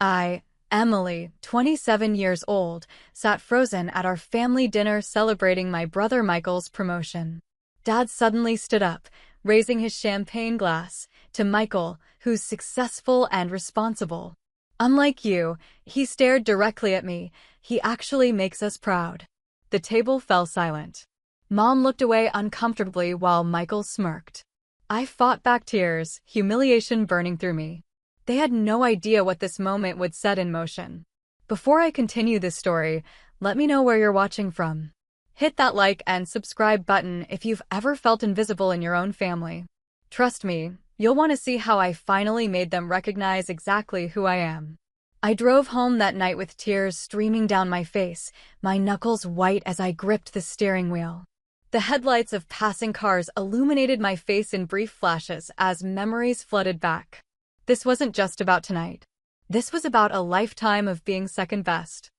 I, Emily, 27 years old, sat frozen at our family dinner celebrating my brother Michael's promotion. Dad suddenly stood up, raising his champagne glass, to Michael, who's successful and responsible. Unlike you, he stared directly at me. He actually makes us proud. The table fell silent. Mom looked away uncomfortably while Michael smirked. I fought back tears, humiliation burning through me. They had no idea what this moment would set in motion. Before I continue this story, let me know where you're watching from. Hit that like and subscribe button if you've ever felt invisible in your own family. Trust me, you'll want to see how I finally made them recognize exactly who I am. I drove home that night with tears streaming down my face, my knuckles white as I gripped the steering wheel. The headlights of passing cars illuminated my face in brief flashes as memories flooded back. This wasn't just about tonight. This was about a lifetime of being second best.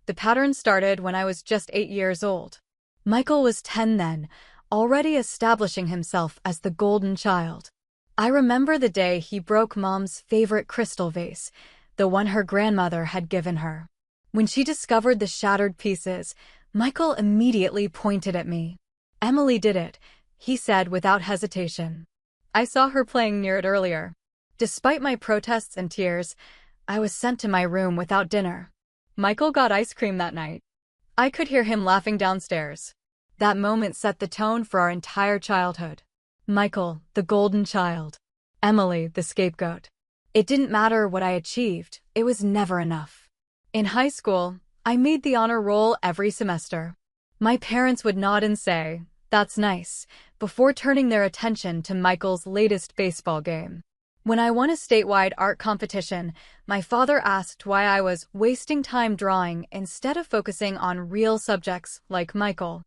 The pattern started when I was just 8 years old. Michael was 10 then, already establishing himself as the golden child. I remember the day he broke Mom's favorite crystal vase, the one her grandmother had given her. When she discovered the shattered pieces, Michael immediately pointed at me. "Emily did it," he said without hesitation. "I saw her playing near it earlier." Despite my protests and tears, I was sent to my room without dinner. Michael got ice cream that night. I could hear him laughing downstairs. That moment set the tone for our entire childhood. Michael, the golden child. Emily, the scapegoat. It didn't matter what I achieved, it was never enough. In high school, I made the honor roll every semester. My parents would nod and say, "That's nice," before turning their attention to Michael's latest baseball game. When I won a statewide art competition, my father asked why I was wasting time drawing instead of focusing on real subjects like Michael.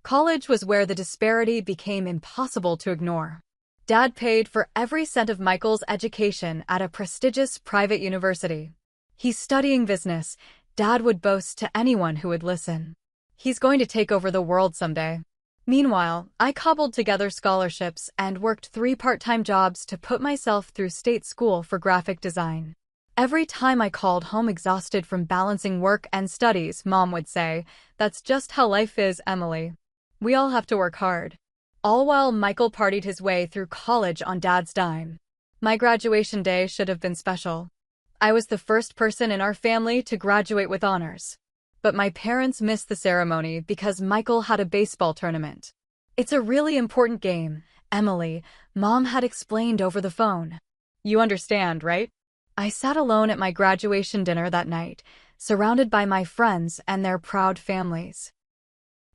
College was where the disparity became impossible to ignore. Dad paid for every cent of Michael's education at a prestigious private university. "He's studying business," Dad would boast to anyone who would listen. "He's going to take over the world someday." Meanwhile, I cobbled together scholarships and worked 3 part-time jobs to put myself through state school for graphic design. Every time I called home exhausted from balancing work and studies, Mom would say, "That's just how life is, Emily. We all have to work hard." All while Michael partied his way through college on Dad's dime. My graduation day should have been special. I was the first person in our family to graduate with honors. But my parents missed the ceremony because Michael had a baseball tournament. "It's a really important game, Emily," Mom had explained over the phone. "You understand, right?" I sat alone at my graduation dinner that night, surrounded by my friends and their proud families.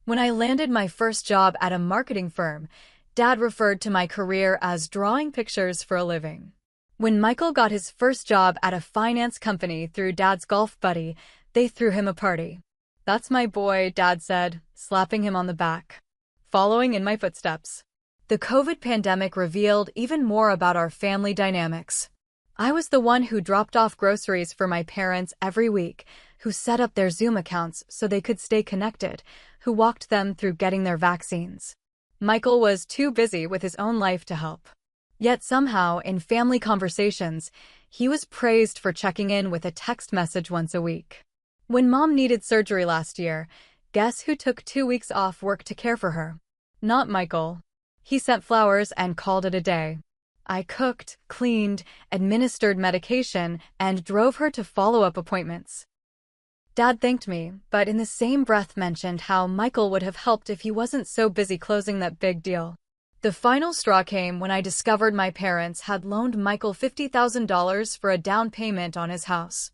When I landed my first job at a marketing firm, Dad referred to my career as drawing pictures for a living. When Michael got his first job at a finance company through Dad's golf buddy, they threw him a party. "That's my boy," Dad said, slapping him on the back. Following in my footsteps. The COVID pandemic revealed even more about our family dynamics. I was the one who dropped off groceries for my parents every week, who set up their Zoom accounts so they could stay connected, who walked them through getting their vaccines. Michael was too busy with his own life to help. Yet somehow, in family conversations, he was praised for checking in with a text message once a week. When Mom needed surgery last year, guess who took 2 weeks off work to care for her? Not Michael. He sent flowers and called it a day. I cooked, cleaned, administered medication, and drove her to follow-up appointments. Dad thanked me, but in the same breath mentioned how Michael would have helped if he wasn't so busy closing that big deal. The final straw came when I discovered my parents had loaned Michael $50,000 for a down payment on his house.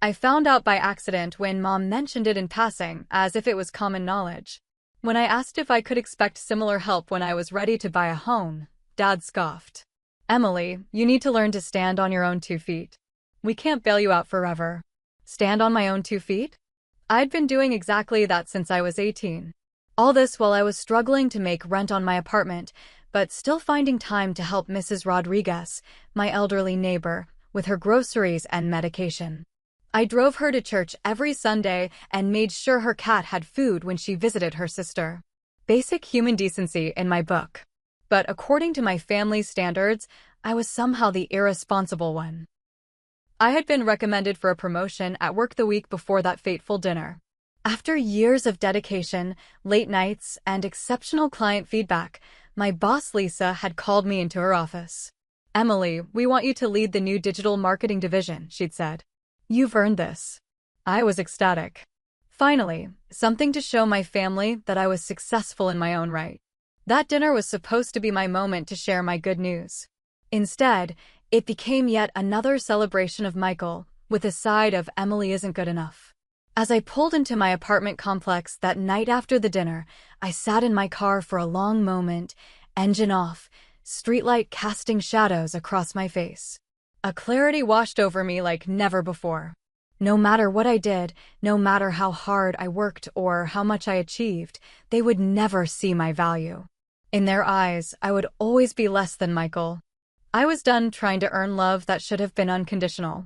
I found out by accident when Mom mentioned it in passing, as if it was common knowledge. When I asked if I could expect similar help when I was ready to buy a home, Dad scoffed. "Emily, you need to learn to stand on your own 2 feet. We can't bail you out forever." Stand on my own 2 feet? I'd been doing exactly that since I was 18. All this while I was struggling to make rent on my apartment, but still finding time to help Mrs. Rodriguez, my elderly neighbor, with her groceries and medication. I drove her to church every Sunday and made sure her cat had food when she visited her sister. Basic human decency in my book. But according to my family's standards, I was somehow the irresponsible one. I had been recommended for a promotion at work the week before that fateful dinner. After years of dedication, late nights, and exceptional client feedback, my boss Lisa had called me into her office. "Emily, we want you to lead the new digital marketing division," she'd said. "You've earned this." I was ecstatic. Finally, something to show my family that I was successful in my own right. That dinner was supposed to be my moment to share my good news. Instead, it became yet another celebration of Michael, with a side of Emily isn't good enough. As I pulled into my apartment complex that night after the dinner, I sat in my car for a long moment, engine off, streetlight casting shadows across my face. A clarity washed over me like never before. No matter what I did, no matter how hard I worked or how much I achieved, they would never see my value. In their eyes, I would always be less than Michael. I was done trying to earn love that should have been unconditional.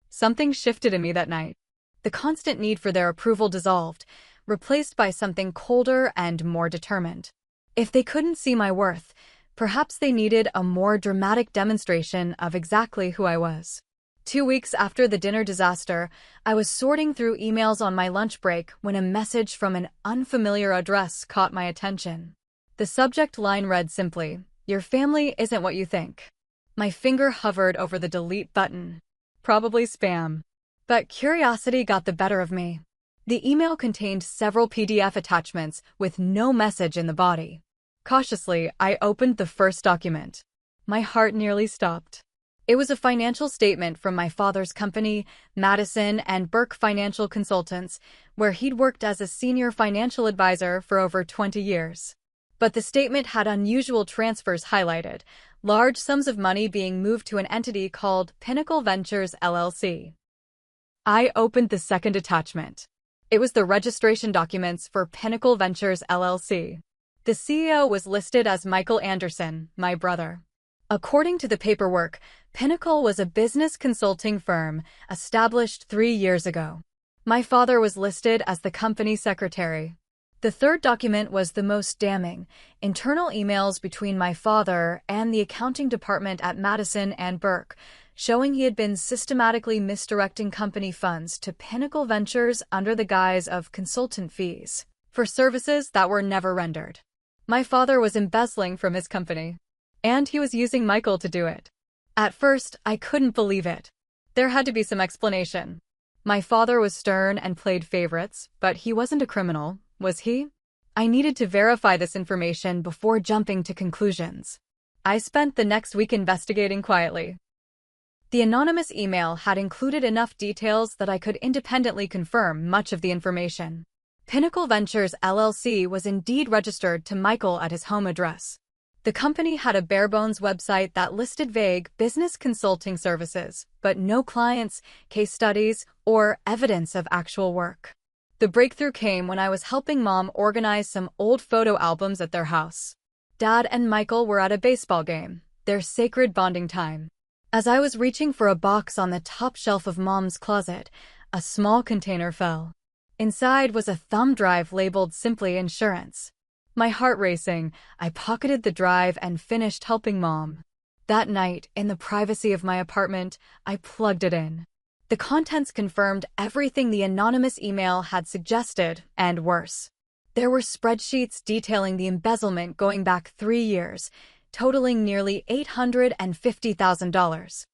Something shifted in me that night. The constant need for their approval dissolved, replaced by something colder and more determined. If they couldn't see my worth, perhaps they needed a more dramatic demonstration of exactly who I was. 2 weeks after the dinner disaster, I was sorting through emails on my lunch break when a message from an unfamiliar address caught my attention. The subject line read simply, "Your family isn't what you think." My finger hovered over the delete button. Probably spam. But curiosity got the better of me. The email contained several PDF attachments with no message in the body. Cautiously, I opened the first document. My heart nearly stopped. It was a financial statement from my father's company, Madison and Burke Financial Consultants, where he'd worked as a senior financial advisor for over 20 years. But the statement had unusual transfers highlighted, large sums of money being moved to an entity called Pinnacle Ventures LLC. I opened the second attachment. It was the registration documents for Pinnacle Ventures LLC. The CEO was listed as Michael Anderson, my brother. According to the paperwork, Pinnacle was a business consulting firm established 3 years ago. My father was listed as the company secretary. The third document was the most damning, internal emails between my father and the accounting department at Madison and Burke, showing he had been systematically misdirecting company funds to Pinnacle Ventures under the guise of consultant fees for services that were never rendered. My father was embezzling from his company, and he was using Michael to do it. At first, I couldn't believe it. There had to be some explanation. My father was stern and played favorites, but he wasn't a criminal, was he? I needed to verify this information before jumping to conclusions. I spent the next week investigating quietly. The anonymous email had included enough details that I could independently confirm much of the information. Pinnacle Ventures LLC was indeed registered to Michael at his home address. The company had a bare-bones website that listed vague business consulting services, but no clients, case studies, or evidence of actual work. The breakthrough came when I was helping Mom organize some old photo albums at their house. Dad and Michael were at a baseball game, their sacred bonding time. As I was reaching for a box on the top shelf of Mom's closet, a small container fell. Inside was a thumb drive labeled simply insurance. My heart racing, I pocketed the drive and finished helping Mom. That night, in the privacy of my apartment, I plugged it in. The contents confirmed everything the anonymous email had suggested, and worse. There were spreadsheets detailing the embezzlement going back 3 years, totaling nearly $850,000.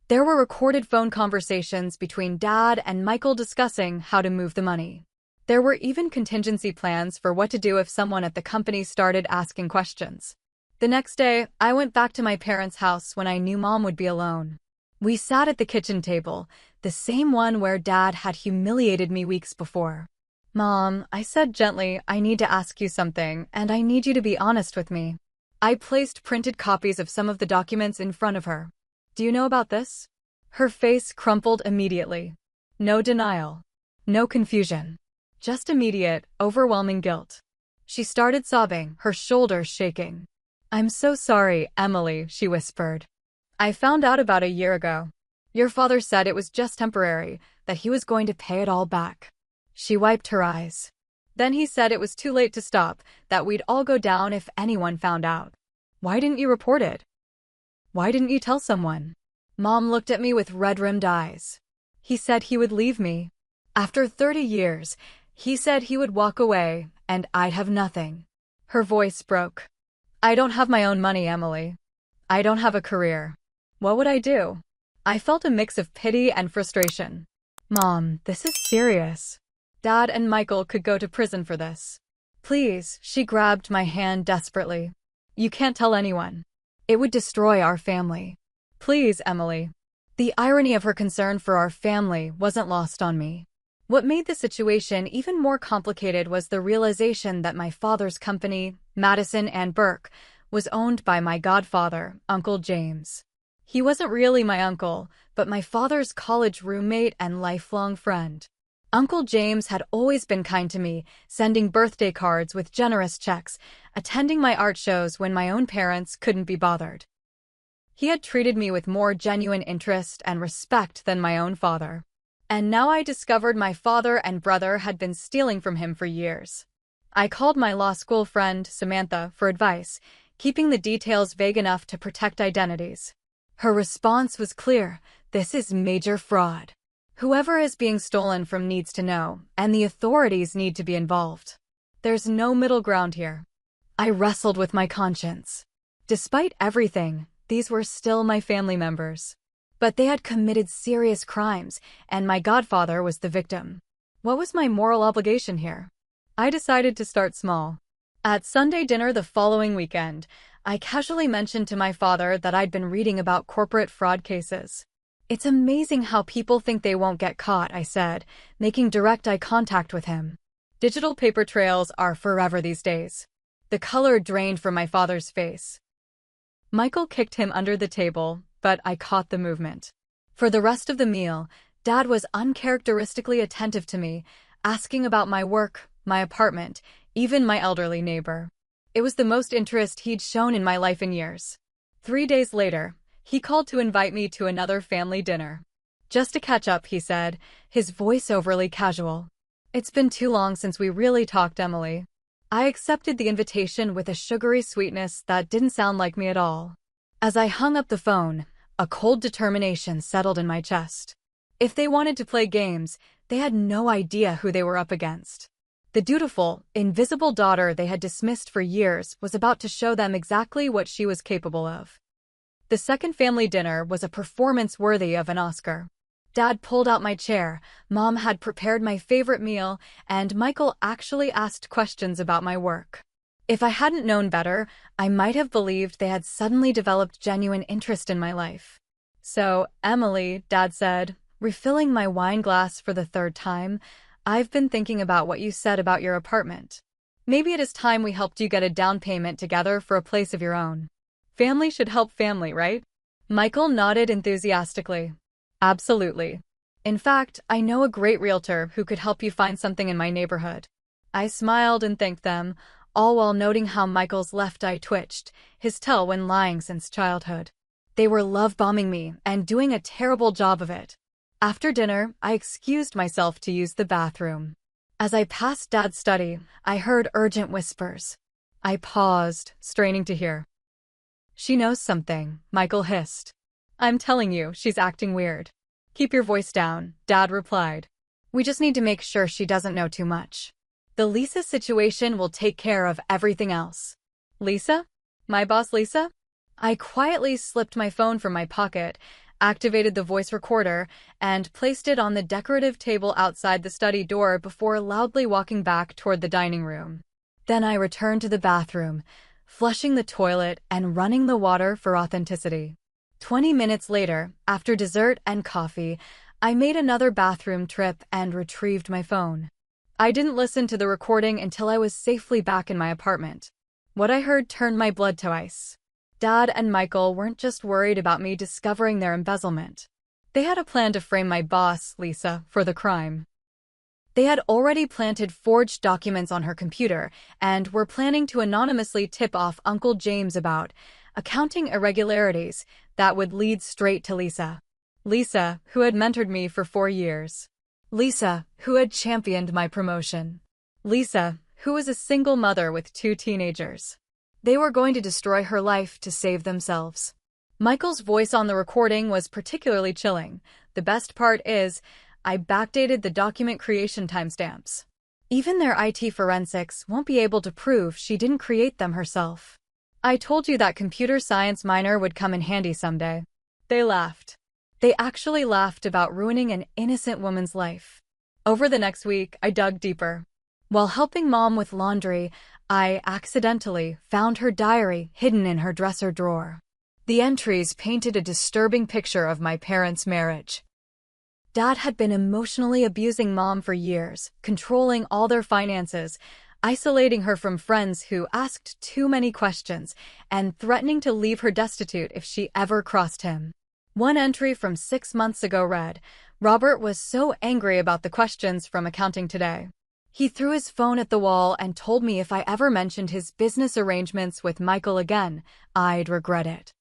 There were recorded phone conversations between Dad and Michael discussing how to move the money. There were even contingency plans for what to do if someone at the company started asking questions. The next day, I went back to my parents' house when I knew Mom would be alone. We sat at the kitchen table, the same one where Dad had humiliated me weeks before. "Mom," I said gently, "I need to ask you something, and I need you to be honest with me." I placed printed copies of some of the documents in front of her. "Do you know about this?" Her face crumpled immediately. No denial. No confusion. Just immediate, overwhelming guilt. She started sobbing, her shoulders shaking. "I'm so sorry, Emily," she whispered. "I found out about a year ago. Your father said it was just temporary, that he was going to pay it all back." She wiped her eyes. "Then he said it was too late to stop, that we'd all go down if anyone found out. Why didn't you report it? Why didn't you tell someone?" Mom looked at me with red-rimmed eyes. He said he would leave me. After 30 years, he said he would walk away, and I'd have nothing. Her voice broke. I don't have my own money, Emily. I don't have a career. What would I do? I felt a mix of pity and frustration. Mom, this is serious. Dad and Michael could go to prison for this. Please, she grabbed my hand desperately. You can't tell anyone. It would destroy our family. Please, Emily. The irony of her concern for our family wasn't lost on me. What made the situation even more complicated was the realization that my father's company, Madison and Burke, was owned by my godfather, Uncle James. He wasn't really my uncle, but my father's college roommate and lifelong friend. Uncle James had always been kind to me, sending birthday cards with generous checks, attending my art shows when my own parents couldn't be bothered. He had treated me with more genuine interest and respect than my own father. And now I discovered my father and brother had been stealing from him for years. I called my law school friend, Samantha, for advice, keeping the details vague enough to protect identities. Her response was clear: this is major fraud. Whoever is being stolen from needs to know, and the authorities need to be involved. There's no middle ground here. I wrestled with my conscience. Despite everything, these were still my family members. But they had committed serious crimes, and my godfather was the victim. What was my moral obligation here? I decided to start small. At Sunday dinner the following weekend, I casually mentioned to my father that I'd been reading about corporate fraud cases. It's amazing how people think they won't get caught, I said, making direct eye contact with him. Digital paper trails are forever these days. The color drained from my father's face. Michael kicked him under the table, but I caught the movement. For the rest of the meal, Dad was uncharacteristically attentive to me, asking about my work, my apartment, even my elderly neighbor. It was the most interest he'd shown in my life in years. 3 days later, he called to invite me to another family dinner. Just to catch up, he said, his voice overly casual. It's been too long since we really talked, Emily. I accepted the invitation with a sugary sweetness that didn't sound like me at all. As I hung up the phone, a cold determination settled in my chest. If they wanted to play games, they had no idea who they were up against. The dutiful, invisible daughter they had dismissed for years was about to show them exactly what she was capable of. The second family dinner was a performance worthy of an Oscar. Dad pulled out my chair, Mom had prepared my favorite meal, and Michael actually asked questions about my work. If I hadn't known better, I might have believed they had suddenly developed genuine interest in my life. So, Emily, Dad said, refilling my wine glass for the third time, I've been thinking about what you said about your apartment. Maybe it is time we helped you get a down payment together for a place of your own. Family should help family, right? Michael nodded enthusiastically. Absolutely. In fact, I know a great realtor who could help you find something in my neighborhood. I smiled and thanked them, all while noting how Michael's left eye twitched, his tailwind lying since childhood. They were love-bombing me and doing a terrible job of it. After dinner, I excused myself to use the bathroom. As I passed Dad's study, I heard urgent whispers. I paused, straining to hear. She knows something, Michael hissed. I'm telling you, she's acting weird. Keep your voice down, Dad replied. We just need to make sure she doesn't know too much. The Lisa situation will take care of everything else. Lisa? My boss Lisa? I quietly slipped my phone from my pocket, activated the voice recorder, and placed it on the decorative table outside the study door before loudly walking back toward the dining room. Then I returned to the bathroom, flushing the toilet and running the water for authenticity. 20 minutes later, after dessert and coffee, I made another bathroom trip and retrieved my phone. I didn't listen to the recording until I was safely back in my apartment. What I heard turned my blood to ice. Dad and Michael weren't just worried about me discovering their embezzlement. They had a plan to frame my boss, Lisa, for the crime. They had already planted forged documents on her computer and were planning to anonymously tip off Uncle James about accounting irregularities that would lead straight to Lisa. Lisa, who had mentored me for 4 years. Lisa, who had championed my promotion. Lisa, who was a single mother with 2 teenagers. They were going to destroy her life to save themselves. Michael's voice on the recording was particularly chilling. The best part is, I backdated the document creation timestamps. Even their IT forensics won't be able to prove she didn't create them herself. I told you that computer science minor would come in handy someday. They laughed. They actually laughed about ruining an innocent woman's life. Over the next week, I dug deeper. While helping Mom with laundry, I accidentally found her diary hidden in her dresser drawer. The entries painted a disturbing picture of my parents' marriage. Dad had been emotionally abusing Mom for years, controlling all their finances, isolating her from friends who asked too many questions, and threatening to leave her destitute if she ever crossed him. One entry from 6 months ago read, "Robert was so angry about the questions from accounting today. He threw his phone at the wall and told me if I ever mentioned his business arrangements with Michael again, I'd regret it.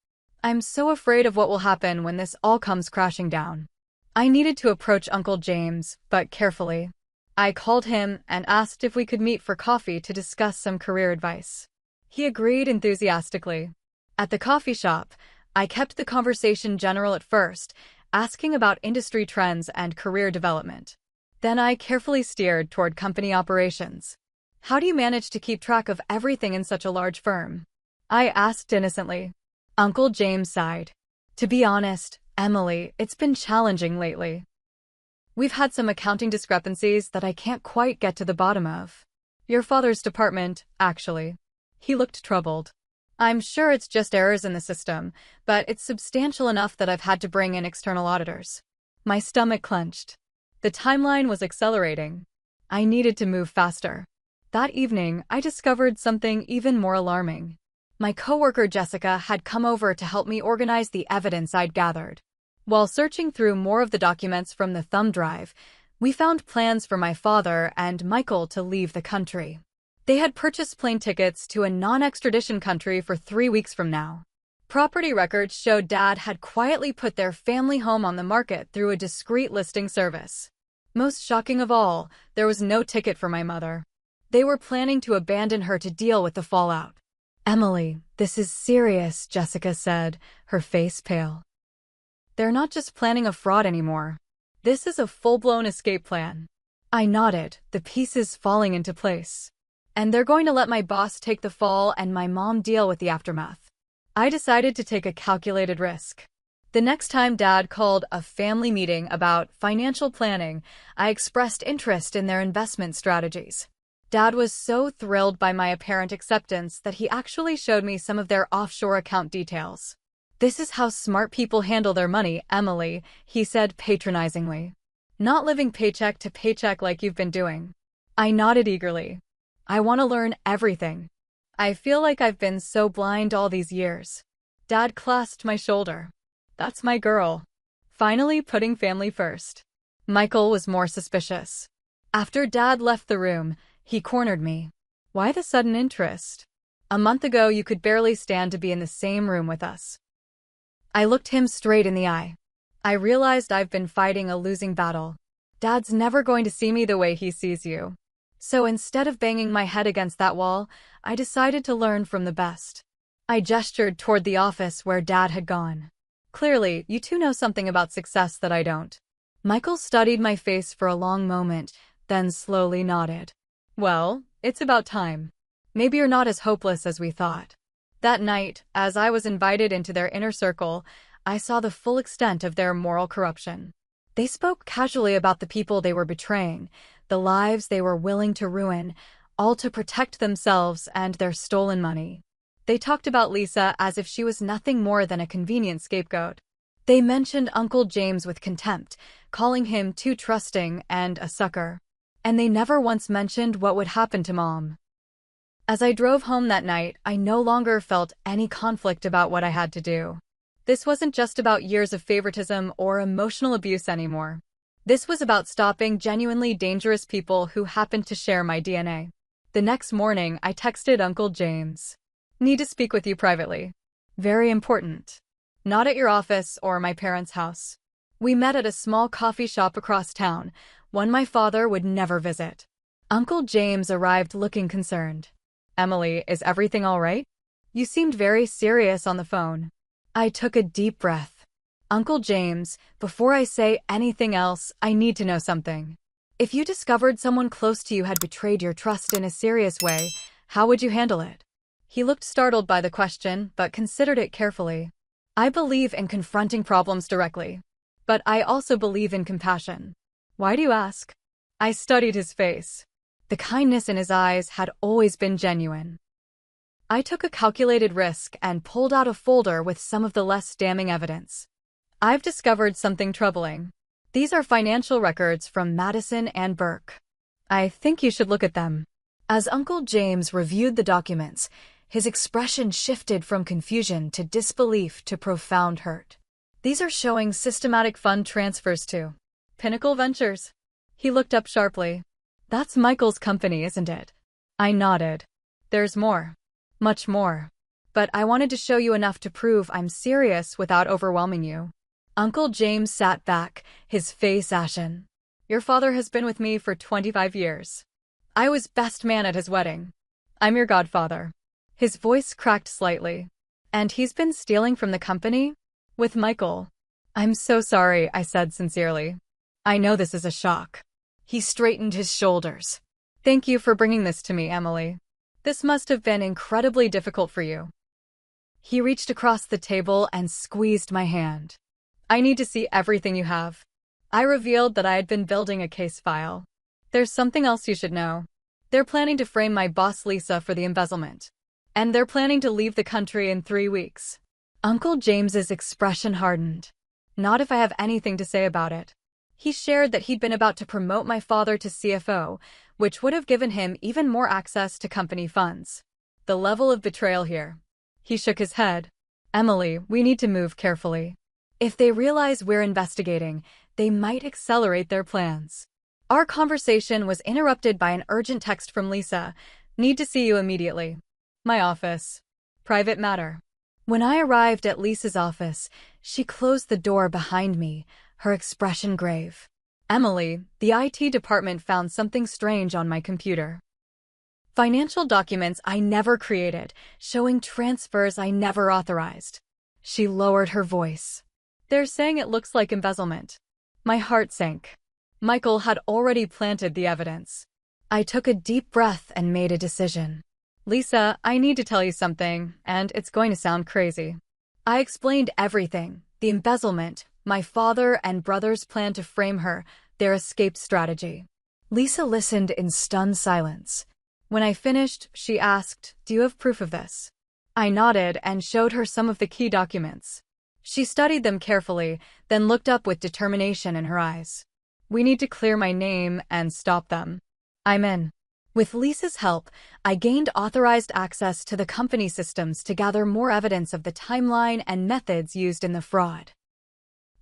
I'm so afraid of what will happen when this all comes crashing down." I needed to approach Uncle James, but carefully. I called him and asked if we could meet for coffee to discuss some career advice. He agreed enthusiastically. At the coffee shop, I kept the conversation general at first, asking about industry trends and career development. Then I carefully steered toward company operations. "How do you manage to keep track of everything in such a large firm?" I asked innocently. Uncle James sighed. "To be honest, Emily, it's been challenging lately. We've had some accounting discrepancies that I can't quite get to the bottom of. Your father's department, actually." He looked troubled. "I'm sure it's just errors in the system, but it's substantial enough that I've had to bring in external auditors." My stomach clenched. The timeline was accelerating. I needed to move faster. That evening, I discovered something even more alarming. My coworker Jessica had come over to help me organize the evidence I'd gathered. While searching through more of the documents from the thumb drive, we found plans for my father and Michael to leave the country. They had purchased plane tickets to a non-extradition country for 3 weeks from now. Property records showed Dad had quietly put their family home on the market through a discreet listing service. Most shocking of all, there was no ticket for my mother. They were planning to abandon her to deal with the fallout. "Emily, this is serious," Jessica said, her face pale. "They're not just planning a fraud anymore. This is a full-blown escape plan." I nodded, the pieces falling into place. "And they're going to let my boss take the fall and my mom deal with the aftermath." I decided to take a calculated risk. The next time Dad called a family meeting about financial planning, I expressed interest in their investment strategies. Dad was so thrilled by my apparent acceptance that he actually showed me some of their offshore account details. "This is how smart people handle their money, Emily," he said patronizingly. "Not living paycheck to paycheck like you've been doing." I nodded eagerly. I want to learn everything. I feel like I've been so blind all these years. Dad clasped my shoulder. "That's my girl. Finally putting family first." Michael was more suspicious. After Dad left the room, he cornered me. "Why the sudden interest? A month ago you could barely stand to be in the same room with us." I looked him straight in the eye. I realized I've been fighting a losing battle. Dad's never going to see me the way he sees you. So instead of banging my head against that wall, I decided to learn from the best. I gestured toward the office where Dad had gone. "Clearly, you two know something about success that I don't." Michael studied my face for a long moment, then slowly nodded. "Well, it's about time. Maybe you're not as hopeless as we thought." That night, as I was invited into their inner circle, I saw the full extent of their moral corruption. They spoke casually about the people they were betraying, the lives they were willing to ruin, all to protect themselves and their stolen money. They talked about Lisa as if she was nothing more than a convenient scapegoat. They mentioned Uncle James with contempt, calling him too trusting and a sucker. And they never once mentioned what would happen to Mom. As I drove home that night, I no longer felt any conflict about what I had to do. This wasn't just about years of favoritism or emotional abuse anymore. This was about stopping genuinely dangerous people who happened to share my DNA. The next morning, I texted Uncle James. "Need to speak with you privately. Very important. Not at your office or my parents' house." We met at a small coffee shop across town, one my father would never visit. Uncle James arrived looking concerned. "Emily, is everything all right? You seemed very serious on the phone." I took a deep breath. Uncle James, before I say anything else, I need to know something. If you discovered someone close to you had betrayed your trust in a serious way, how would you handle it? He looked startled by the question, but considered it carefully. I believe in confronting problems directly. But I also believe in compassion. Why do you ask? I studied his face. The kindness in his eyes had always been genuine. I took a calculated risk and pulled out a folder with some of the less damning evidence. I've discovered something troubling. These are financial records from Madison and Burke. I think you should look at them. As Uncle James reviewed the documents, his expression shifted from confusion to disbelief to profound hurt. These are showing systematic fund transfers to Pinnacle Ventures. He looked up sharply. That's Michael's company, isn't it? I nodded. There's more. Much more. But I wanted to show you enough to prove I'm serious without overwhelming you. Uncle James sat back, his face ashen. Your father has been with me for 25 years. I was best man at his wedding. I'm your godfather. His voice cracked slightly. And he's been stealing from the company? With Michael. I'm so sorry, I said sincerely. I know this is a shock. He straightened his shoulders. Thank you for bringing this to me, Emily. This must have been incredibly difficult for you. He reached across the table and squeezed my hand. I need to see everything you have. I revealed that I had been building a case file. There's something else you should know. They're planning to frame my boss Lisa for the embezzlement. And they're planning to leave the country in 3 weeks. Uncle James's expression hardened. Not if I have anything to say about it. He shared that he'd been about to promote my father to CFO, which would have given him even more access to company funds. The level of betrayal here. He shook his head. Emily, we need to move carefully. If they realize we're investigating, they might accelerate their plans. Our conversation was interrupted by an urgent text from Lisa. Need to see you immediately. My office. Private matter. When I arrived at Lisa's office, she closed the door behind me, her expression grave. Emily, the IT department found something strange on my computer. Financial documents I never created, showing transfers I never authorized. She lowered her voice. They're saying it looks like embezzlement. My heart sank. Michael had already planted the evidence. I took a deep breath and made a decision. Lisa, I need to tell you something, and it's going to sound crazy. I explained everything, the embezzlement, my father and brother's plan to frame her, their escape strategy. Lisa listened in stunned silence. When I finished, she asked, "Do you have proof of this?" I nodded and showed her some of the key documents. She studied them carefully, then looked up with determination in her eyes. We need to clear my name and stop them. I'm in. With Lisa's help, I gained authorized access to the company systems to gather more evidence of the timeline and methods used in the fraud.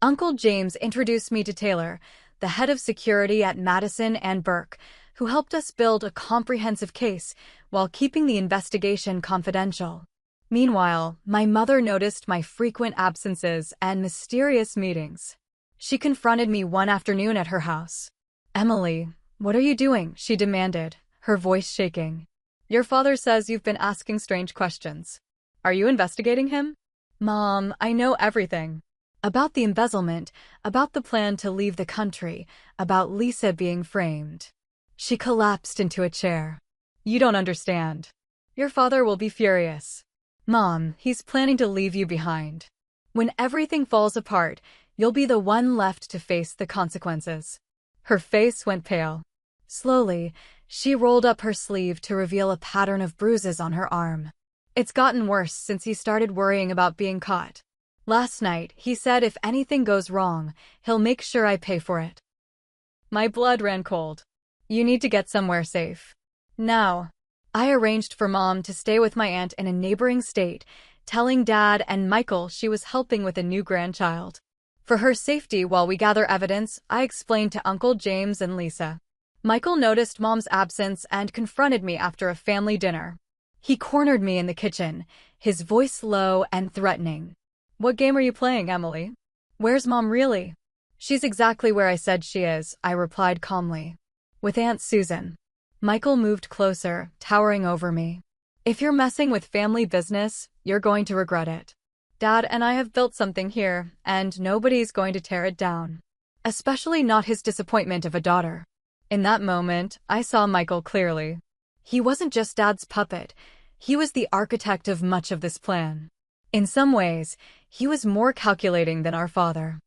Uncle James introduced me to Taylor, the head of security at Madison and Burke, who helped us build a comprehensive case while keeping the investigation confidential. Meanwhile, my mother noticed my frequent absences and mysterious meetings. She confronted me one afternoon at her house. Emily, what are you doing? She demanded, her voice shaking. Your father says you've been asking strange questions. Are you investigating him? Mom, I know everything. About the embezzlement, about the plan to leave the country, about Lisa being framed. She collapsed into a chair. You don't understand. Your father will be furious. Mom, he's planning to leave you behind. When everything falls apart, you'll be the one left to face the consequences. Her face went pale. Slowly, she rolled up her sleeve to reveal a pattern of bruises on her arm. It's gotten worse since he started worrying about being caught. Last night, he said if anything goes wrong, he'll make sure I pay for it. My blood ran cold. You need to get somewhere safe. Now. I arranged for Mom to stay with my aunt in a neighboring state, telling Dad and Michael she was helping with a new grandchild. For her safety while we gather evidence, I explained to Uncle James and Lisa. Michael noticed Mom's absence and confronted me after a family dinner. He cornered me in the kitchen, his voice low and threatening. What game are you playing, Emily? Where's Mom really? She's exactly where I said she is, I replied calmly. With Aunt Susan. Michael moved closer, towering over me. If you're messing with family business, you're going to regret it. Dad and I have built something here, and nobody's going to tear it down. Especially not his disappointment of a daughter. In that moment, I saw Michael clearly. He wasn't just Dad's puppet, he was the architect of much of this plan. In some ways, he was more calculating than our father.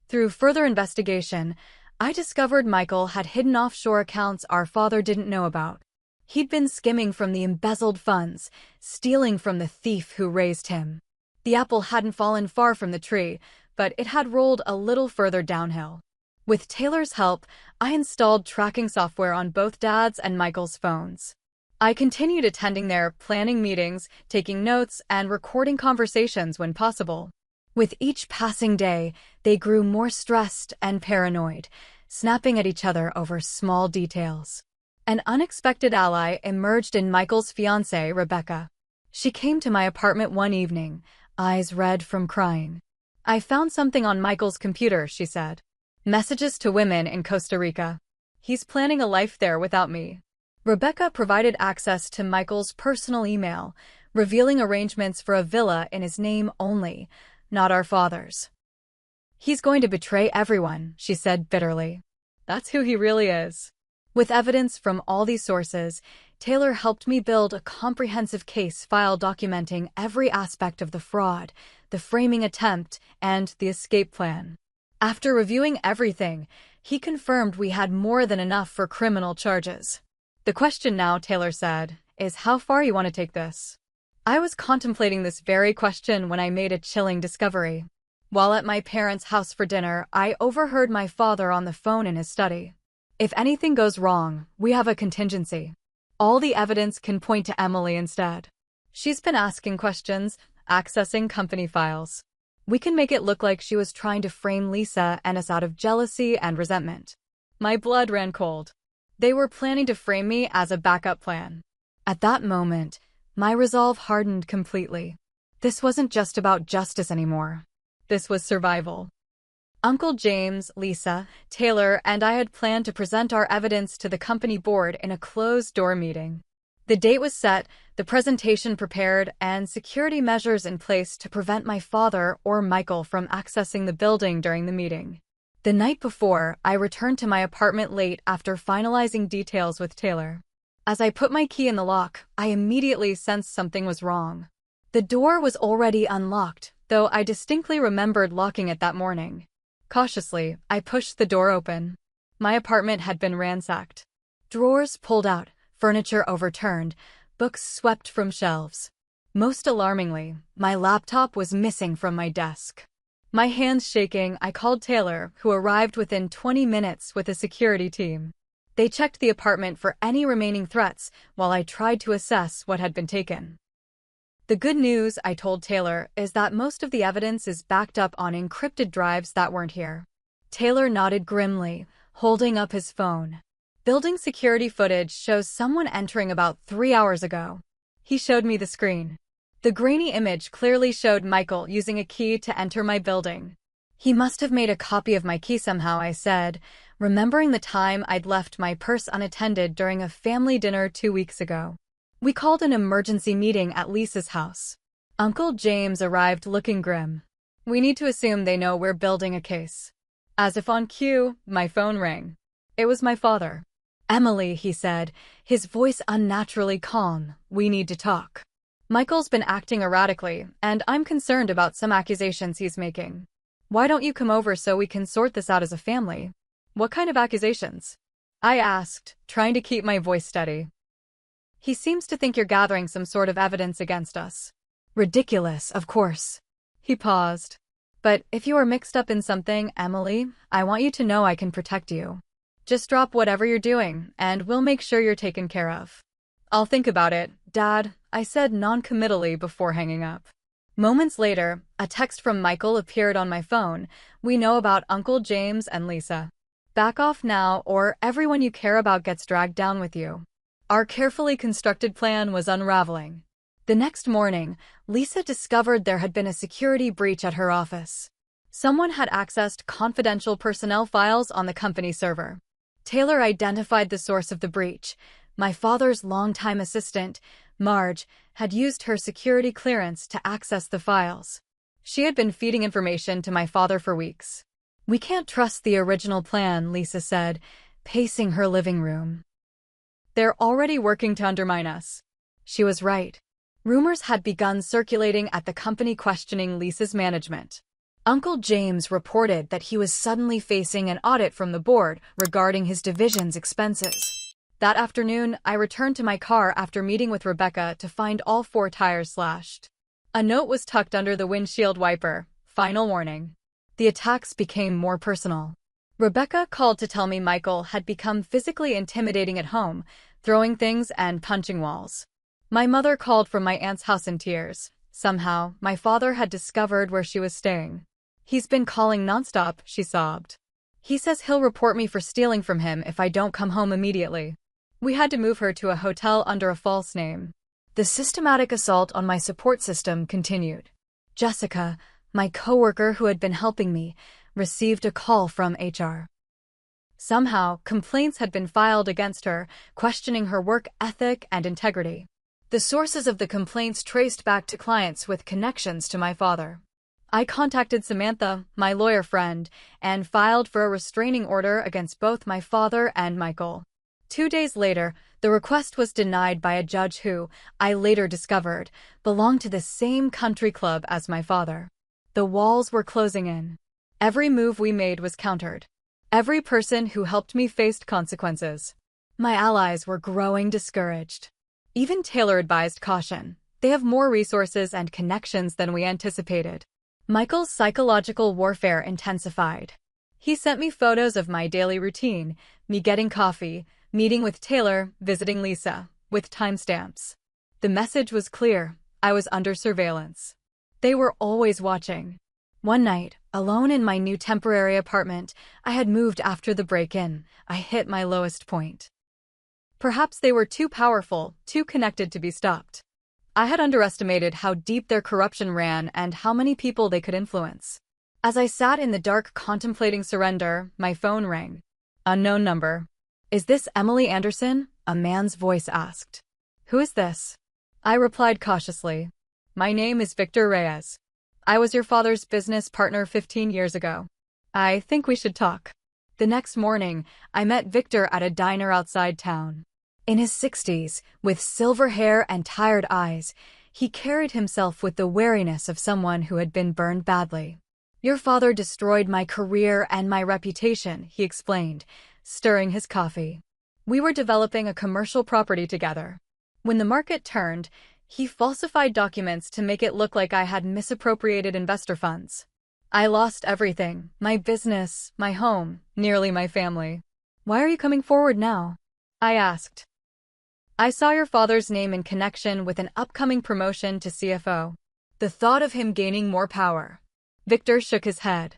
Through further investigation, I discovered Michael had hidden offshore accounts our father didn't know about. He'd been skimming from the embezzled funds, stealing from the thief who raised him. The apple hadn't fallen far from the tree, but it had rolled a little further downhill. With Taylor's help, I installed tracking software on both Dad's and Michael's phones. I continued attending their planning meetings, taking notes, and recording conversations when possible. With each passing day, they grew more stressed and paranoid, snapping at each other over small details. An unexpected ally emerged in Michael's fiancée, Rebecca. She came to my apartment one evening, eyes red from crying. "I found something on Michael's computer," she said. "Messages to women in Costa Rica. He's planning a life there without me." Rebecca provided access to Michael's personal email, revealing arrangements for a villa in his name only, not our father's. "He's going to betray everyone," she said bitterly. "That's who he really is." With evidence from all these sources, Taylor helped me build a comprehensive case file documenting every aspect of the fraud, the framing attempt, and the escape plan. After reviewing everything, he confirmed we had more than enough for criminal charges. "The question now," Taylor said, "is how far you want to take this." I was contemplating this very question when I made a chilling discovery. While at my parents' house for dinner, I overheard my father on the phone in his study. "If anything goes wrong, we have a contingency. All the evidence can point to Emily instead. She's been asking questions, accessing company files. We can make it look like she was trying to frame Lisa and us out of jealousy and resentment." My blood ran cold. They were planning to frame me as a backup plan. At that moment, my resolve hardened completely. This wasn't just about justice anymore. This was survival. Uncle James, Lisa, Taylor, and I had planned to present our evidence to the company board in a closed-door meeting. The date was set, the presentation prepared, and security measures in place to prevent my father or Michael from accessing the building during the meeting. The night before, I returned to my apartment late after finalizing details with Taylor. As I put my key in the lock, I immediately sensed something was wrong. The door was already unlocked, though I distinctly remembered locking it that morning. Cautiously, I pushed the door open. My apartment had been ransacked. Drawers pulled out, furniture overturned, books swept from shelves. Most alarmingly, my laptop was missing from my desk. My hands shaking, I called Taylor, who arrived within 20 minutes with a security team. They checked the apartment for any remaining threats while I tried to assess what had been taken. "The good news," I told Taylor, "is that most of the evidence is backed up on encrypted drives that weren't here." Taylor nodded grimly, holding up his phone. "Building security footage shows someone entering about 3 hours ago." He showed me the screen. The grainy image clearly showed Michael using a key to enter my building. "He must have made a copy of my key somehow," I said, remembering the time I'd left my purse unattended during a family dinner 2 weeks ago. We called an emergency meeting at Lisa's house. Uncle James arrived looking grim. "We need to assume they know we're building a case." As if on cue, my phone rang. It was my father. "Emily," he said, his voice unnaturally calm, "we need to talk. Michael's been acting erratically, and I'm concerned about some accusations he's making. Why don't you come over so we can sort this out as a family?" "What kind of accusations?" I asked, trying to keep my voice steady. "He seems to think you're gathering some sort of evidence against us." "Ridiculous, of course." He paused. "But if you are mixed up in something, Emily, I want you to know I can protect you. Just drop whatever you're doing, and we'll make sure you're taken care of." "I'll think about it, Dad," I said non-committally before hanging up. Moments later, a text from Michael appeared on my phone. "We know about Uncle James and Lisa. Back off now, or everyone you care about gets dragged down with you." Our carefully constructed plan was unraveling. The next morning, Lisa discovered there had been a security breach at her office. Someone had accessed confidential personnel files on the company server. Taylor identified the source of the breach. My father's longtime assistant, Marge, had used her security clearance to access the files. She had been feeding information to my father for weeks. "We can't trust the original plan," Lisa said, pacing her living room. "They're already working to undermine us." She was right. Rumors had begun circulating at the company questioning Lisa's management. Uncle James reported that he was suddenly facing an audit from the board regarding his division's expenses. That afternoon, I returned to my car after meeting with Rebecca to find all 4 tires slashed. A note was tucked under the windshield wiper. "Final warning." The attacks became more personal. Rebecca called to tell me Michael had become physically intimidating at home, throwing things and punching walls. My mother called from my aunt's house in tears. Somehow, my father had discovered where she was staying. "He's been calling nonstop," she sobbed. "He says he'll report me for stealing from him if I don't come home immediately." We had to move her to a hotel under a false name. The systematic assault on my support system continued. Jessica, my coworker who had been helping me, received a call from HR. Somehow, complaints had been filed against her, questioning her work ethic and integrity. The sources of the complaints traced back to clients with connections to my father. I contacted Samantha, my lawyer friend, and filed for a restraining order against both my father and Michael. 2 days later, the request was denied by a judge who, I later discovered, belonged to the same country club as my father. The walls were closing in. Every move we made was countered. Every person who helped me faced consequences. My allies were growing discouraged. Even Taylor advised caution. They have more resources and connections than we anticipated. Michael's psychological warfare intensified. He sent me photos of my daily routine, me getting coffee, meeting with Taylor, visiting Lisa, with timestamps. The message was clear. I was under surveillance. They were always watching. One night, alone in my new temporary apartment, I had moved after the break-in. I hit my lowest point. Perhaps they were too powerful, too connected to be stopped. I had underestimated how deep their corruption ran and how many people they could influence. As I sat in the dark contemplating surrender, my phone rang. Unknown number. "Is this Emily Anderson?" a man's voice asked. "Who is this?" I replied cautiously. "My name is Victor Reyes. I was your father's business partner 15 years ago. I think we should talk." The next morning, I met Victor at a diner outside town. In his 60s, with silver hair and tired eyes, he carried himself with the wariness of someone who had been burned badly. "Your father destroyed my career and my reputation," he explained, stirring his coffee. "We were developing a commercial property together. When the market turned, he falsified documents to make it look like I had misappropriated investor funds. I lost everything, my business, my home, nearly my family." "Why are you coming forward now?" I asked. "I saw your father's name in connection with an upcoming promotion to CFO. The thought of him gaining more power." Victor shook his head.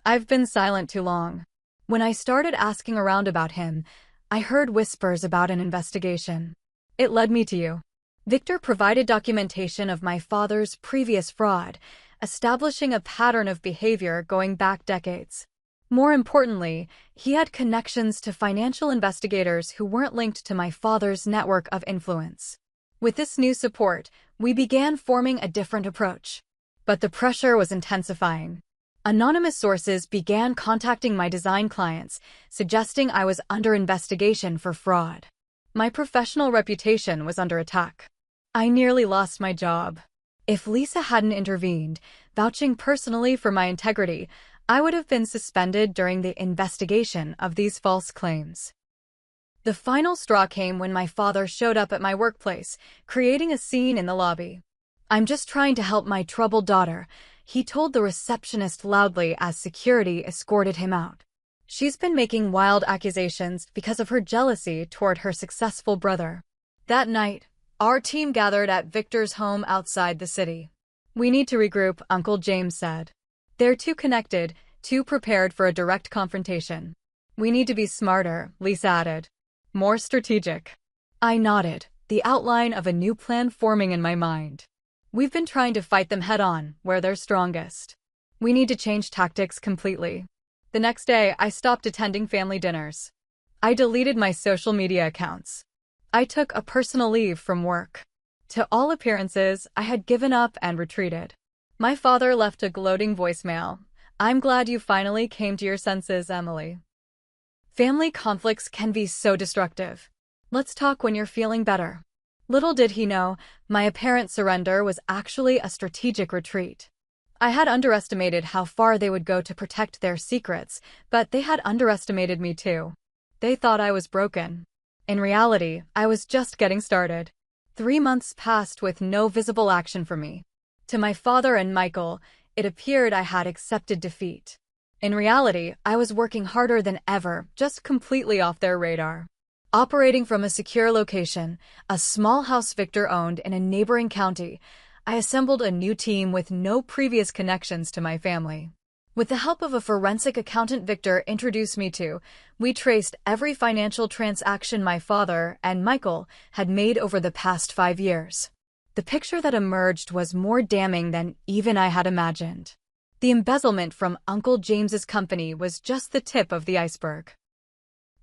"I've been silent too long. When I started asking around about him, I heard whispers about an investigation. It led me to you." Victor provided documentation of my father's previous fraud, establishing a pattern of behavior going back decades. More importantly, he had connections to financial investigators who weren't linked to my father's network of influence. With this new support, we began forming a different approach. But the pressure was intensifying. Anonymous sources began contacting my design clients, suggesting I was under investigation for fraud. My professional reputation was under attack. I nearly lost my job. If Lisa hadn't intervened, vouching personally for my integrity, I would have been suspended during the investigation of these false claims. The final straw came when my father showed up at my workplace, creating a scene in the lobby. "I'm just trying to help my troubled daughter," he told the receptionist loudly as security escorted him out. "She's been making wild accusations because of her jealousy toward her successful brother." That night, our team gathered at Victor's home outside the city. "We need to regroup," Uncle James said. "They're too connected, too prepared for a direct confrontation." "We need to be smarter," Lisa added. "More strategic." I nodded, the outline of a new plan forming in my mind. "We've been trying to fight them head-on, where they're strongest. We need to change tactics completely." The next day, I stopped attending family dinners. I deleted my social media accounts. I took a personal leave from work. To all appearances, I had given up and retreated. My father left a gloating voicemail. I'm glad you finally came to your senses, Emily. Family conflicts can be so destructive. Let's talk when you're feeling better. Little did he know, my apparent surrender was actually a strategic retreat. I had underestimated how far they would go to protect their secrets, but they had underestimated me too. They thought I was broken. In reality, I was just getting started. 3 months passed with no visible action for me. To my father and Michael, it appeared I had accepted defeat. In reality, I was working harder than ever, just completely off their radar. Operating from a secure location, a small house Victor owned in a neighboring county, I assembled a new team with no previous connections to my family. With the help of a forensic accountant Victor introduced me to, we traced every financial transaction my father and Michael had made over the past 5 years. The picture that emerged was more damning than even I had imagined. The embezzlement from Uncle James's company was just the tip of the iceberg.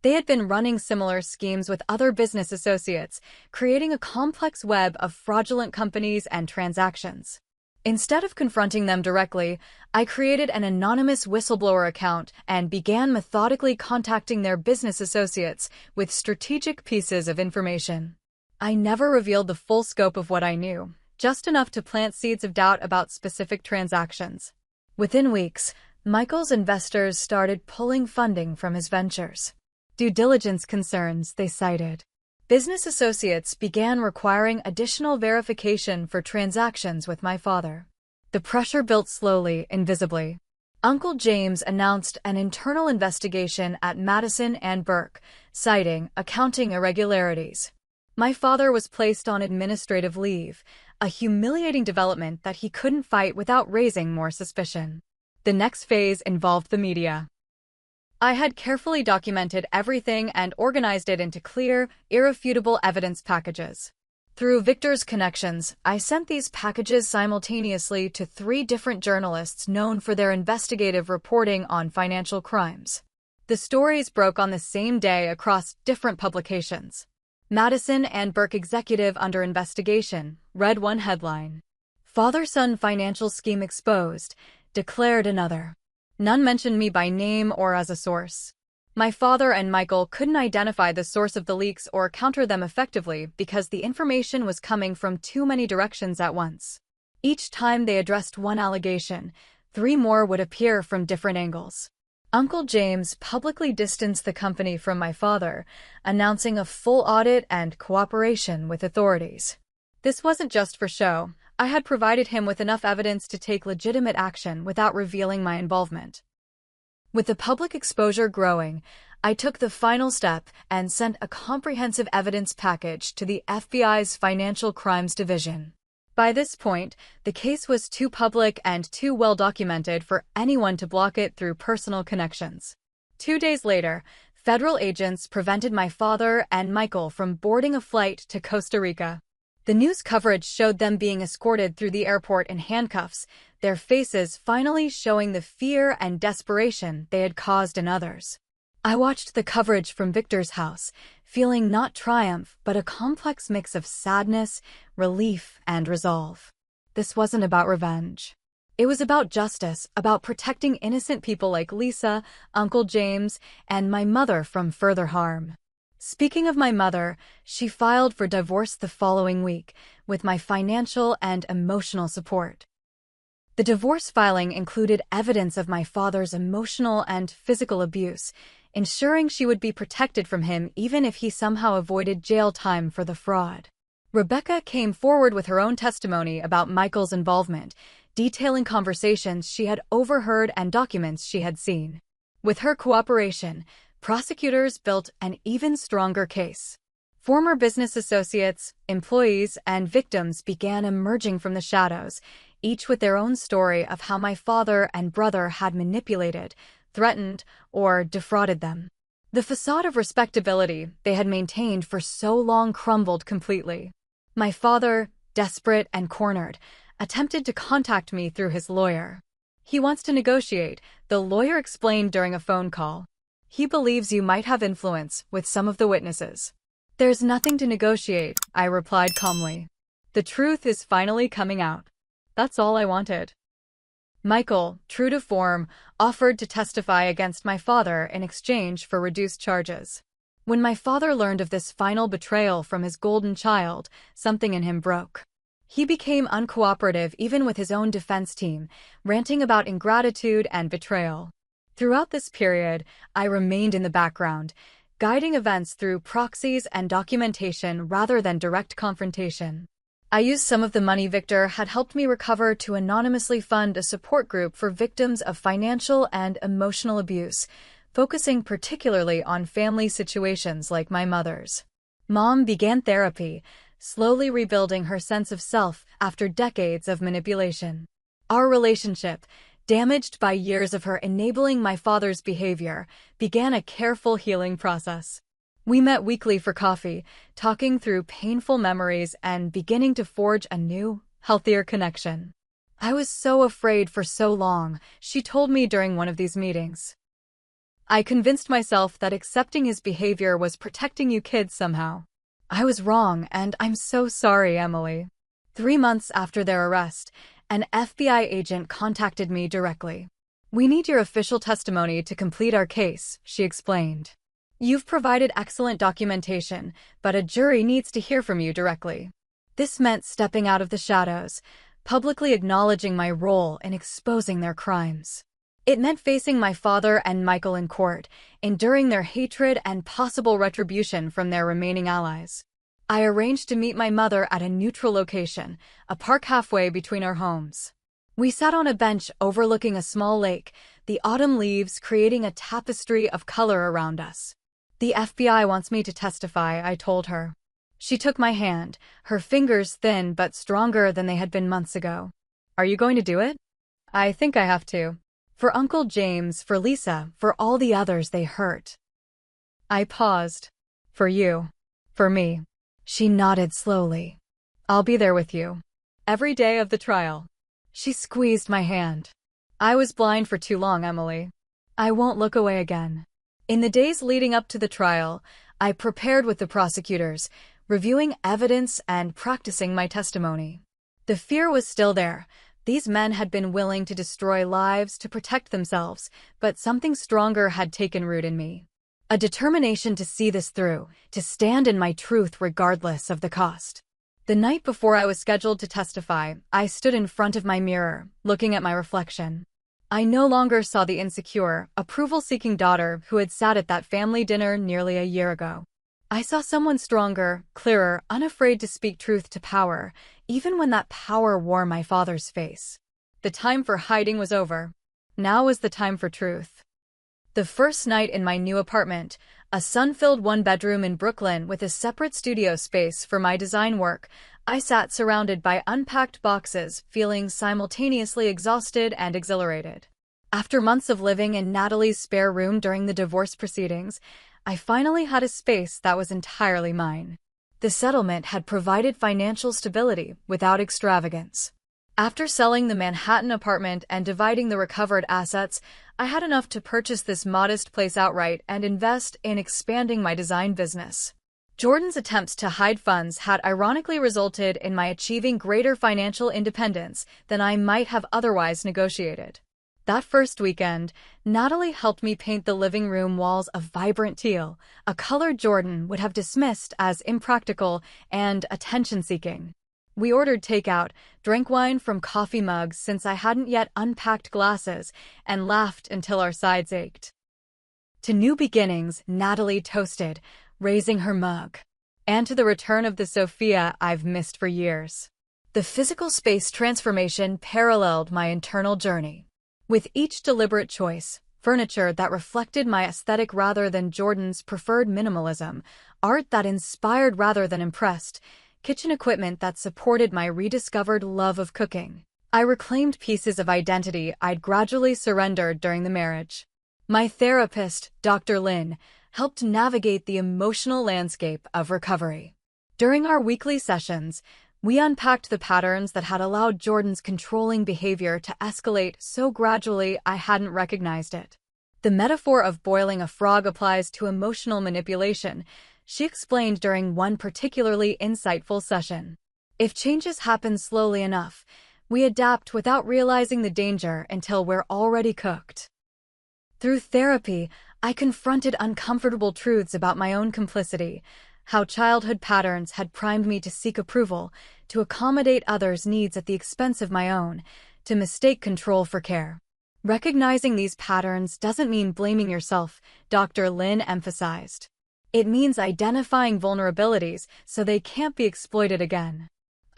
They had been running similar schemes with other business associates, creating a complex web of fraudulent companies and transactions. Instead of confronting them directly, I created an anonymous whistleblower account and began methodically contacting their business associates with strategic pieces of information. I never revealed the full scope of what I knew, just enough to plant seeds of doubt about specific transactions. Within weeks, Michael's investors started pulling funding from his ventures. Due diligence concerns, they cited. Business associates began requiring additional verification for transactions with my father. The pressure built slowly, invisibly. Uncle James announced an internal investigation at Madison and Burke, citing accounting irregularities. My father was placed on administrative leave, a humiliating development that he couldn't fight without raising more suspicion. The next phase involved the media. I had carefully documented everything and organized it into clear, irrefutable evidence packages. Through Victor's connections, I sent these packages simultaneously to 3 different journalists known for their investigative reporting on financial crimes. The stories broke on the same day across different publications. Madison and Burke Executive Under Investigation read one headline. Father-son financial scheme exposed, declared another. None mentioned me by name or as a source. My father and Michael couldn't identify the source of the leaks or counter them effectively because the information was coming from too many directions at once. Each time they addressed one allegation, 3 more would appear from different angles. Uncle James publicly distanced the company from my father, announcing a full audit and cooperation with authorities. This wasn't just for show. I had provided him with enough evidence to take legitimate action without revealing my involvement. With the public exposure growing, I took the final step and sent a comprehensive evidence package to the FBI's Financial Crimes Division. By this point, the case was too public and too well documented for anyone to block it through personal connections. 2 days later, federal agents prevented my father and Michael from boarding a flight to Costa Rica. The news coverage showed them being escorted through the airport in handcuffs, their faces finally showing the fear and desperation they had caused in others. I watched the coverage from Victor's house, feeling not triumph but a complex mix of sadness, relief, and resolve. This wasn't about revenge. It was about justice, about protecting innocent people like Lisa, Uncle James, and my mother from further harm. Speaking of my mother, she filed for divorce the following week, with my financial and emotional support. The divorce filing included evidence of my father's emotional and physical abuse, ensuring she would be protected from him even if he somehow avoided jail time for the fraud. Rebecca came forward with her own testimony about Michael's involvement, detailing conversations she had overheard and documents she had seen. With her cooperation, prosecutors built an even stronger case. Former business associates, employees, and victims began emerging from the shadows, each with their own story of how my father and brother had manipulated, threatened, or defrauded them. The facade of respectability they had maintained for so long crumbled completely. My father, desperate and cornered, attempted to contact me through his lawyer. He wants to negotiate, the lawyer explained during a phone call. He believes you might have influence with some of the witnesses. There's nothing to negotiate, I replied calmly. The truth is finally coming out. That's all I wanted. Michael, true to form, offered to testify against my father in exchange for reduced charges. When my father learned of this final betrayal from his golden child, something in him broke. He became uncooperative even with his own defense team, ranting about ingratitude and betrayal. Throughout this period, I remained in the background, guiding events through proxies and documentation rather than direct confrontation. I used some of the money Victor had helped me recover to anonymously fund a support group for victims of financial and emotional abuse, focusing particularly on family situations like my mother's. Mom began therapy, slowly rebuilding her sense of self after decades of manipulation. Our relationship, damaged by years of her enabling my father's behavior, began a careful healing process. We met weekly for coffee, talking through painful memories and beginning to forge a new, healthier connection. I was so afraid for so long, she told me during one of these meetings. I convinced myself that accepting his behavior was protecting you kids somehow. I was wrong, and I'm so sorry, Emily. 3 months after their arrest, an FBI agent contacted me directly. We need your official testimony to complete our case, she explained. You've provided excellent documentation, but a jury needs to hear from you directly. This meant stepping out of the shadows, publicly acknowledging my role in exposing their crimes. It meant facing my father and Michael in court, enduring their hatred and possible retribution from their remaining allies. I arranged to meet my mother at a neutral location, a park halfway between our homes. We sat on a bench overlooking a small lake, the autumn leaves creating a tapestry of color around us. The FBI wants me to testify, I told her. She took my hand, her fingers thin but stronger than they had been months ago. Are you going to do it? I think I have to. For Uncle James, for Lisa, for all the others they hurt. I paused. For you. For me. She nodded slowly. I'll be there with you. Every day of the trial. She squeezed my hand. I was blind for too long, Emily. I won't look away again. In the days leading up to the trial, I prepared with the prosecutors, reviewing evidence and practicing my testimony. The fear was still there. These men had been willing to destroy lives to protect themselves, but something stronger had taken root in me. A determination to see this through, to stand in my truth regardless of the cost. The night before I was scheduled to testify, I stood in front of my mirror, looking at my reflection. I no longer saw the insecure, approval-seeking daughter who had sat at that family dinner nearly a year ago. I saw someone stronger, clearer, unafraid to speak truth to power, even when that power wore my father's face. The time for hiding was over. Now was the time for truth. The first night in my new apartment, a sun-filled one-bedroom in Brooklyn with a separate studio space for my design work, I sat surrounded by unpacked boxes, feeling simultaneously exhausted and exhilarated. After months of living in Natalie's spare room during the divorce proceedings, I finally had a space that was entirely mine. The settlement had provided financial stability without extravagance. After selling the Manhattan apartment and dividing the recovered assets, I had enough to purchase this modest place outright and invest in expanding my design business. Jordan's attempts to hide funds had ironically resulted in my achieving greater financial independence than I might have otherwise negotiated. That first weekend, Natalie helped me paint the living room walls a vibrant teal, a color Jordan would have dismissed as impractical and attention-seeking. We ordered takeout, drank wine from coffee mugs since I hadn't yet unpacked glasses, and laughed until our sides ached. To new beginnings, Natalie toasted, raising her mug. And to the return of the Sophia I've missed for years. The physical space transformation paralleled my internal journey. With each deliberate choice, furniture that reflected my aesthetic rather than Jordan's preferred minimalism, art that inspired rather than impressed, kitchen equipment that supported my rediscovered love of cooking, I reclaimed pieces of identity I'd gradually surrendered during the marriage. My therapist, Dr. Lin, helped navigate the emotional landscape of recovery. During our weekly sessions, we unpacked the patterns that had allowed Jordan's controlling behavior to escalate so gradually I hadn't recognized it. The metaphor of boiling a frog applies to emotional manipulation, she explained during one particularly insightful session. If changes happen slowly enough, We adapt without realizing the danger until we're already cooked. Through therapy, I confronted uncomfortable truths about my own complicity, how childhood patterns had primed me to seek approval, to accommodate others' needs at the expense of my own, to mistake control for care. Recognizing these patterns doesn't mean blaming yourself, Dr. Lin emphasized. It means identifying vulnerabilities so they can't be exploited again.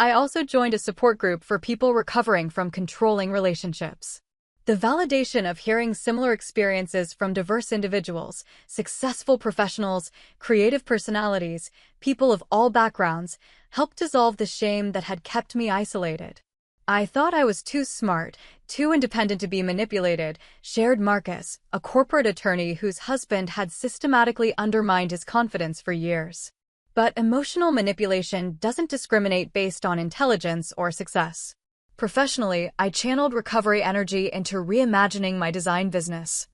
I also joined a support group for people recovering from controlling relationships. The validation of hearing similar experiences from diverse individuals, successful professionals, creative personalities, people of all backgrounds, helped dissolve the shame that had kept me isolated. I thought I was too smart, too independent to be manipulated, shared Marcus, a corporate attorney whose husband had systematically undermined his confidence for years. But emotional manipulation doesn't discriminate based on intelligence or success. Professionally, I channeled recovery energy into reimagining my design business.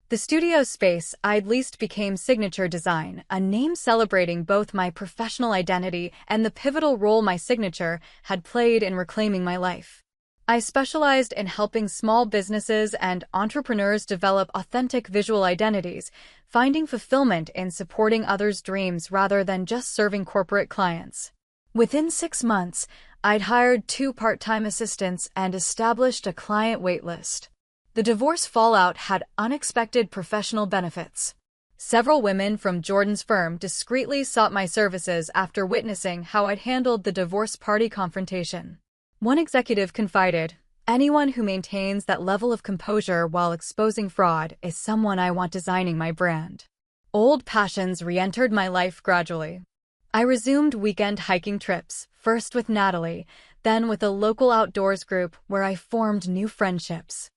The studio space I'd leased became Signature Design, a name celebrating both my professional identity and the pivotal role my signature had played in reclaiming my life. I specialized in helping small businesses and entrepreneurs develop authentic visual identities, finding fulfillment in supporting others' dreams rather than just serving corporate clients. Within 6 months, I'd hired 2 part-time assistants and established a client waitlist. The divorce fallout had unexpected professional benefits. Several women from Jordan's firm discreetly sought my services after witnessing how I'd handled the divorce party confrontation. One executive confided, "Anyone who maintains that level of composure while exposing fraud is someone I want designing my brand." Old passions re-entered my life gradually. I resumed weekend hiking trips, first with Natalie, then with a local outdoors group where I formed new friendships.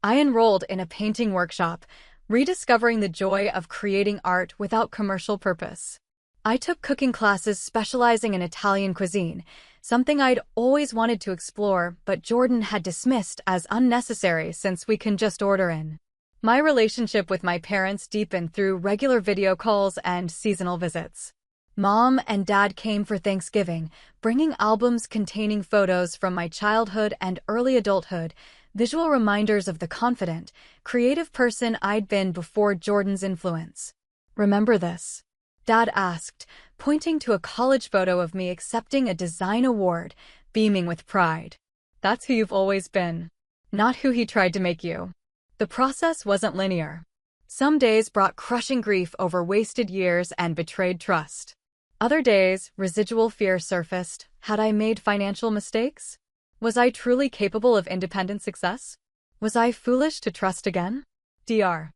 I enrolled in a painting workshop, rediscovering the joy of creating art without commercial purpose. I took cooking classes specializing in Italian cuisine, something I'd always wanted to explore, but Jordan had dismissed as unnecessary since we can just order in. My relationship with my parents deepened through regular video calls and seasonal visits. Mom and Dad came for Thanksgiving, bringing albums containing photos from my childhood and early adulthood, visual reminders of the confident, creative person I'd been before Jordan's influence. "Remember this?" Dad asked, pointing to a college photo of me accepting a design award, beaming with pride. "That's who you've always been, not who he tried to make you." The process wasn't linear. Some days brought crushing grief over wasted years and betrayed trust. Other days, residual fear surfaced. Had I made financial mistakes? Was I truly capable of independent success? Was I foolish to trust again? Dr.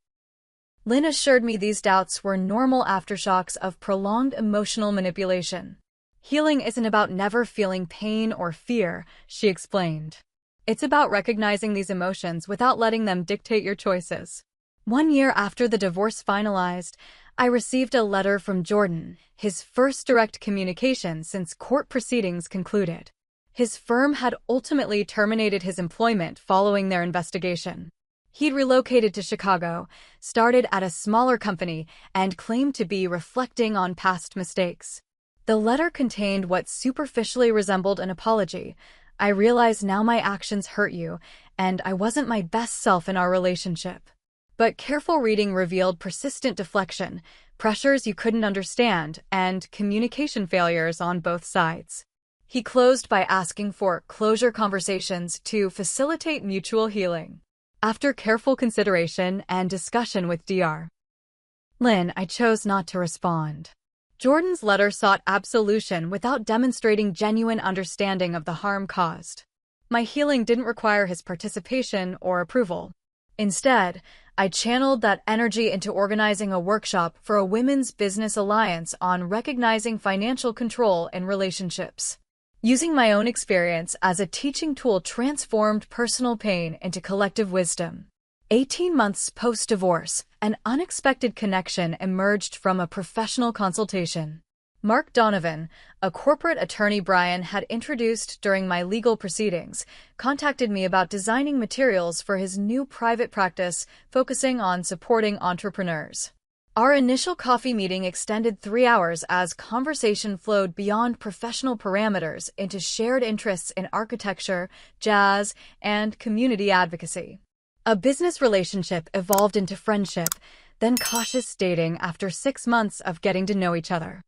Lin assured me these doubts were normal aftershocks of prolonged emotional manipulation. "Healing isn't about never feeling pain or fear," she explained. "It's about recognizing these emotions without letting them dictate your choices." 1 year after the divorce finalized, I received a letter from Jordan, his first direct communication since court proceedings concluded. His firm had ultimately terminated his employment following their investigation. He'd relocated to Chicago, started at a smaller company, and claimed to be reflecting on past mistakes. The letter contained what superficially resembled an apology. "I realize now my actions hurt you, and I wasn't my best self in our relationship." But careful reading revealed persistent deflection, pressures you couldn't understand, and communication failures on both sides. He closed by asking for closure conversations to facilitate mutual healing. After careful consideration and discussion with Dr. Lin, I chose not to respond. Jordan's letter sought absolution without demonstrating genuine understanding of the harm caused. My healing didn't require his participation or approval. Instead, I channeled that energy into organizing a workshop for a women's business alliance on recognizing financial control in relationships. Using my own experience as a teaching tool transformed personal pain into collective wisdom. 18 months post-divorce, an unexpected connection emerged from a professional consultation. Mark Donovan, a corporate attorney Brian had introduced during my legal proceedings, contacted me about designing materials for his new private practice focusing on supporting entrepreneurs. Our initial coffee meeting extended 3 hours as conversation flowed beyond professional parameters into shared interests in architecture, jazz, and community advocacy. A business relationship evolved into friendship, then cautious dating after 6 months of getting to know each other.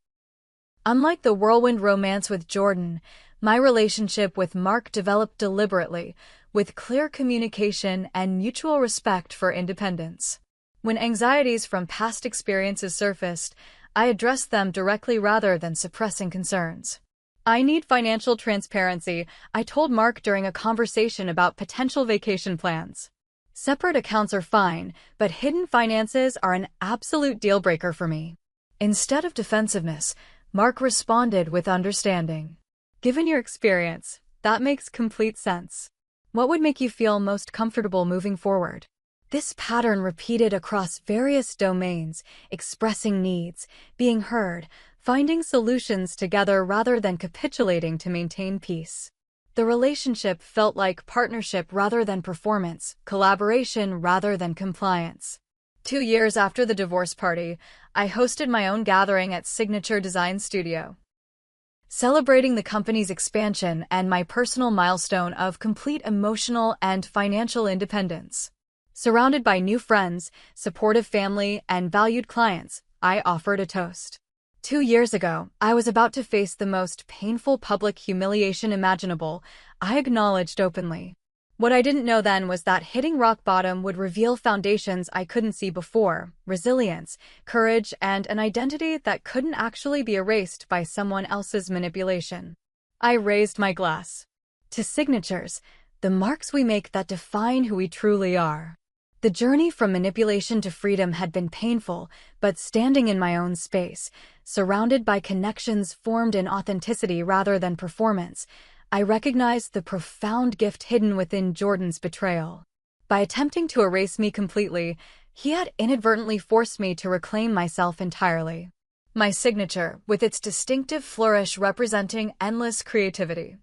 Unlike the whirlwind romance with Jordan, my relationship with Mark developed deliberately, with clear communication and mutual respect for independence. When anxieties from past experiences surfaced, I addressed them directly rather than suppressing concerns. I need financial transparency, I told Mark during a conversation about potential vacation plans. Separate accounts are fine, but hidden finances are an absolute deal-breaker for me. Instead of defensiveness, Mark responded with understanding. Given your experience, that makes complete sense. What would make you feel most comfortable moving forward? This pattern repeated across various domains, expressing needs, being heard, finding solutions together rather than capitulating to maintain peace. The relationship felt like partnership rather than performance, collaboration rather than compliance. 2 years after the divorce party, I hosted my own gathering at Signature Design Studio, celebrating the company's expansion and my personal milestone of complete emotional and financial independence. Surrounded by new friends, supportive family, and valued clients, I offered a toast. 2 years ago, I was about to face the most painful public humiliation imaginable, I acknowledged openly. What I didn't know then was that hitting rock bottom would reveal foundations I couldn't see before, resilience, courage, and an identity that couldn't actually be erased by someone else's manipulation. I raised my glass to signatures, the marks we make that define who we truly are. The journey from manipulation to freedom had been painful, but standing in my own space, surrounded by connections formed in authenticity rather than performance, I recognized the profound gift hidden within Jordan's betrayal. By attempting to erase me completely, he had inadvertently forced me to reclaim myself entirely. My signature, with its distinctive flourish representing endless creativity,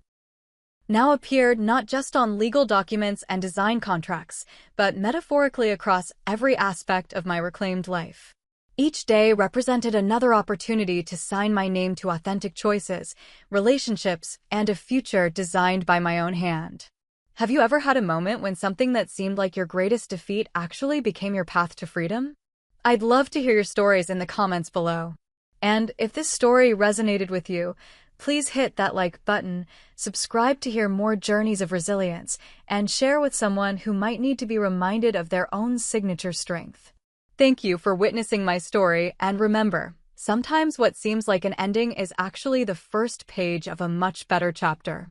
now appeared not just on legal documents and design contracts, but metaphorically across every aspect of my reclaimed life. Each day represented another opportunity to sign my name to authentic choices, relationships, and a future designed by my own hand. Have you ever had a moment when something that seemed like your greatest defeat actually became your path to freedom? I'd love to hear your stories in the comments below. And if this story resonated with you, please hit that like button, subscribe to hear more journeys of resilience, and share with someone who might need to be reminded of their own signature strength. Thank you for witnessing my story, and remember, sometimes what seems like an ending is actually the first page of a much better chapter.